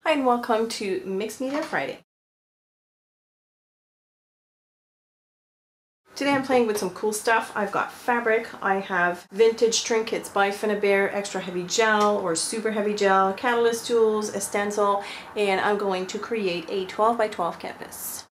Hi and welcome to Mixed Media Friday. Today I'm playing with some cool stuff. I've got fabric, I have vintage trinkets by Finnabair, extra heavy gel or super heavy gel, catalyst tools, a stencil, and I'm going to create a 12 by 12 canvas.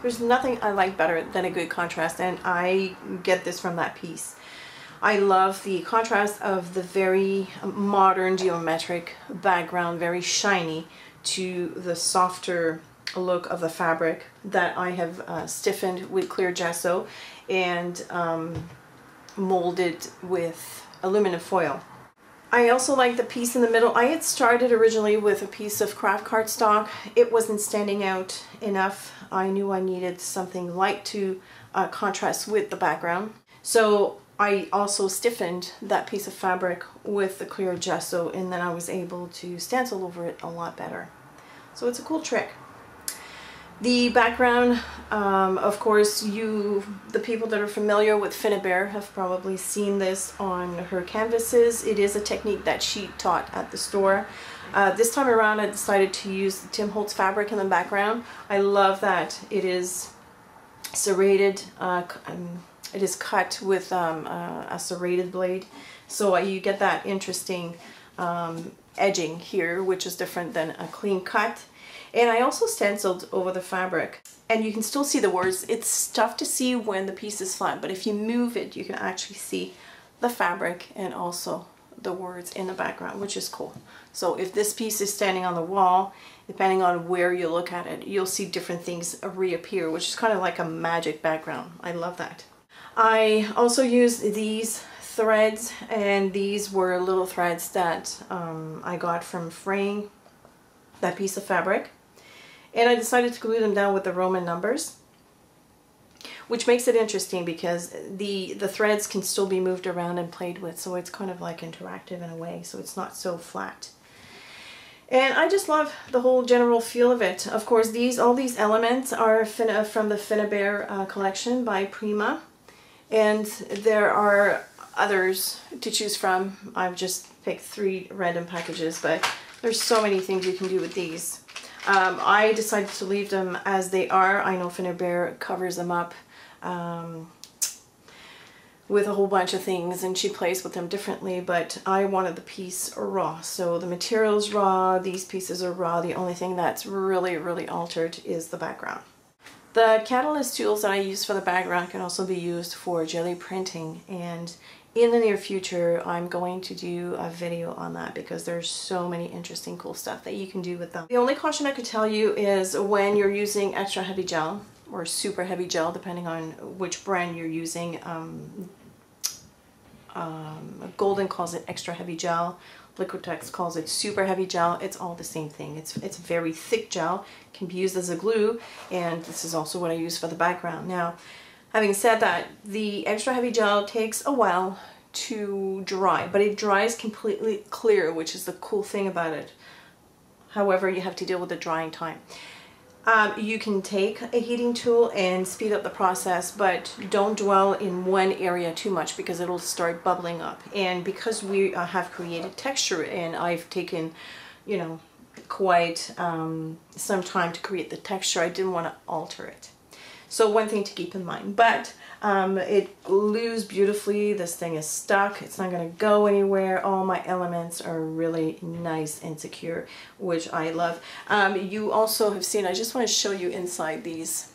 There's nothing I like better than a good contrast, and I get this from that piece. I love the contrast of the very modern geometric background, very shiny, to the softer look of the fabric that I have stiffened with clear gesso and molded with aluminum foil. I also like the piece in the middle. I had started originally with a piece of craft cardstock. It wasn't standing out enough. I knew I needed something light to contrast with the background. So I also stiffened that piece of fabric with the clear gesso, and then I was able to stencil over it a lot better. So it's a cool trick. The background, of course, the people that are familiar with Finnabair have probably seen this on her canvases. It is a technique that she taught at the store. This time around I decided to use the Tim Holtz fabric in the background. I love that it is serrated, it is cut with a serrated blade, so you get that interesting edging here, which is different than a clean cut. And I also stenciled over the fabric, and you can still see the words. It's tough to see when the piece is flat, but if you move it, you can actually see the fabric and also the words in the background, which is cool. So if this piece is standing on the wall, depending on where you look at it, you'll see different things reappear, which is kind of like a magic background. I love that. I also used these threads, and these were little threads that I got from fraying that piece of fabric. And I decided to glue them down with the Roman numbers, which makes it interesting because the threads can still be moved around and played with, so it's kind of like interactive in a way, so it's not so flat. And I just love the whole general feel of it. Of course, all these elements are from the Finnabair collection by Prima, and there are others to choose from. I've just picked 3 random packages, but there's so many things you can do with these. I decided to leave them as they are. I know Finnabair covers them up with a whole bunch of things, and she plays with them differently, but I wanted the piece raw. So the material's raw, these pieces are raw. The only thing that's really, really altered is the background. The catalyst tools that I use for the background can also be used for jelly printing, and in the near future I'm going to do a video on that because there's so many interesting cool stuff that you can do with them. The only caution I could tell you is when you're using extra heavy gel or super heavy gel, depending on which brand you're using. Golden calls it extra heavy gel, Liquitex calls it super heavy gel. It's all the same thing. It's very thick gel, can be used as a glue, and this is also what I use for the background. Now, having said that, the extra heavy gel takes a while to dry, but it dries completely clear, which is the cool thing about it. However, you have to deal with the drying time. You can take a heating tool and speed up the process, but don't dwell in one area too much because it'll start bubbling up. And because we have created texture, and I've taken, you know, quite some time to create the texture, I didn't want to alter it. So one thing to keep in mind, but it glues beautifully. This thing is stuck. It's not going to go anywhere. All my elements are really nice and secure, which I love. You also have seen, I just want to show you inside these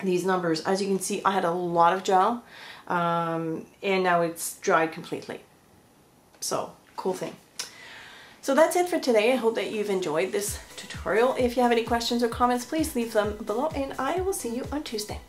numbers. As you can see, I had a lot of gel, and now it's dried completely. So, cool thing. So that's it for today. I hope that you've enjoyed this tutorial. If you have any questions or comments, please leave them below, and I will see you on Tuesday.